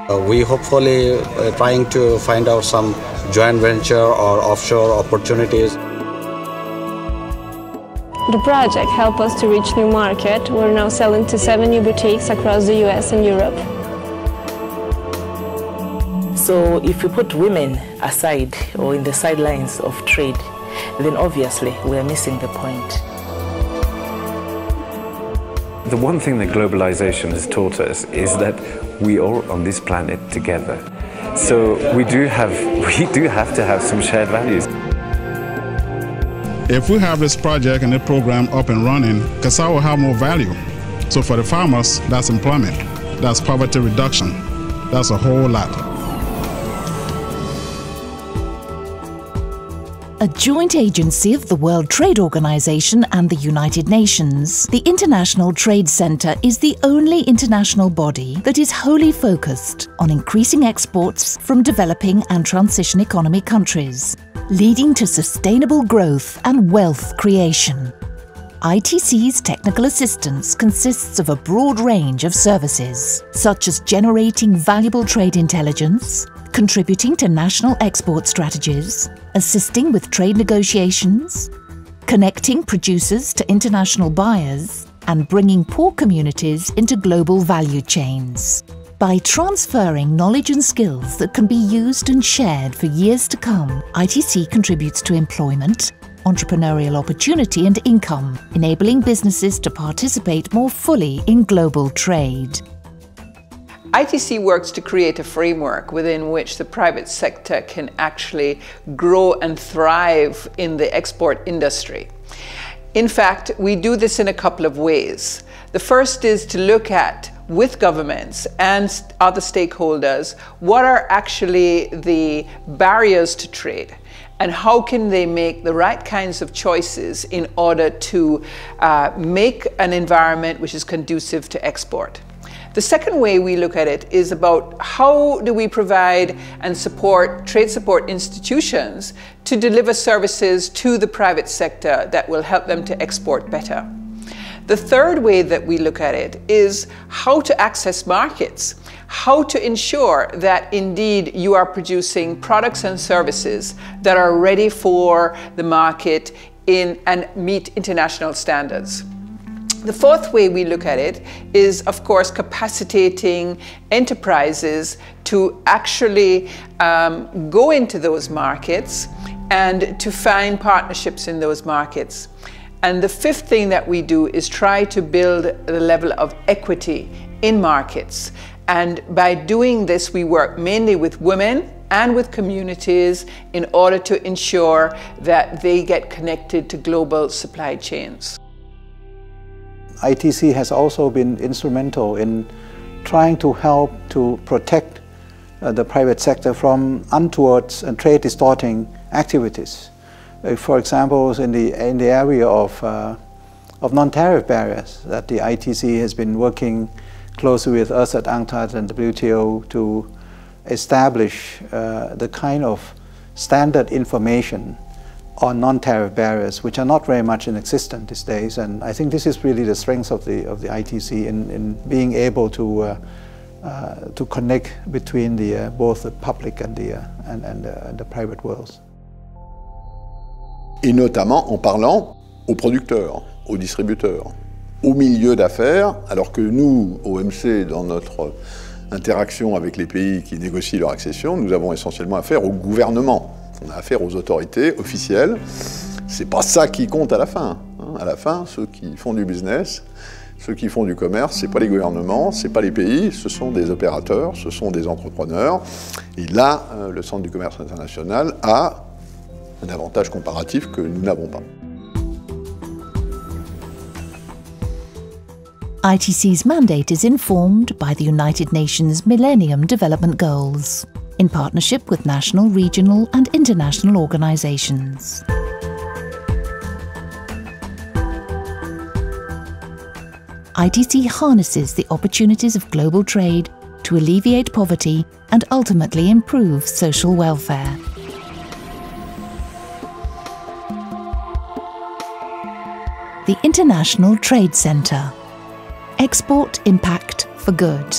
We hopefully trying to find out some joint venture or offshore opportunities. The project helped us to reach new market. We're now selling to 7 new boutiques across the US and Europe. So if we put women aside or in the sidelines of trade, then obviously we are missing the point. The one thing that globalization has taught us is that we are on this planet together. So we do have to have some shared values. If we have this project and the program up and running, Curaçao will have more value. So for the farmers, that's employment, that's poverty reduction, that's a whole lot. A joint agency of the World Trade Organization and the United Nations, the International Trade Center is the only international body that is wholly focused on increasing exports from developing and transition economy countries, leading to sustainable growth and wealth creation. ITC's technical assistance consists of a broad range of services, such as generating valuable trade intelligence, contributing to national export strategies, assisting with trade negotiations, connecting producers to international buyers, and bringing poor communities into global value chains. By transferring knowledge and skills that can be used and shared for years to come, ITC contributes to employment, entrepreneurial opportunity and income, enabling businesses to participate more fully in global trade. ITC works to create a framework within which the private sector can actually grow and thrive in the export industry. In fact, we do this in a couple of ways. The first is to look at, with governments and other stakeholders, what are actually the barriers to trade and how can they make the right kinds of choices in order to make an environment which is conducive to export. The second way we look at it is about how do we provide and support trade support institutions to deliver services to the private sector that will help them to export better. The third way that we look at it is how to access markets, how to ensure that indeed you are producing products and services that are ready for the market and meet international standards. The fourth way we look at it is, of course, capacitating enterprises to actually go into those markets and to find partnerships in those markets. And the fifth thing that we do is try to build the level of equity in markets. And by doing this, we work mainly with women and with communities in order to ensure that they get connected to global supply chains. ITC has also been instrumental in trying to help to protect the private sector from untoward and trade distorting activities. For example, in the area of non-tariff barriers, that the ITC has been working closely with us at UNCTAD and WTO to establish the kind of standard information on non-tariff barriers, which are not very much in existence these days. And I think this is really the strength of the ITC in being able to connect between both the public and the private worlds. Et notamment en parlant aux producteurs, aux distributeurs, aux milieux d'affaires, alors que nous, OMC, dans notre interaction avec les pays qui négocient leur accession, nous avons essentiellement affaire au gouvernement. On a affaire aux autorités officielles. C'est pas ça qui compte à la fin. À la fin, ceux qui font du business, ceux qui font du commerce, c'est pas les gouvernements, c'est pas les pays, ce sont des opérateurs, ce sont des entrepreneurs. Et là, le Centre du commerce international a un avantage comparatif que nous n'avons pas. ITC's mandate is informed by the United Nations Millennium Development Goals, in partnership with national, regional and international organisations. ITC harnesses the opportunities of global trade to alleviate poverty and ultimately improve social welfare. The International Trade Center. Export impact for good.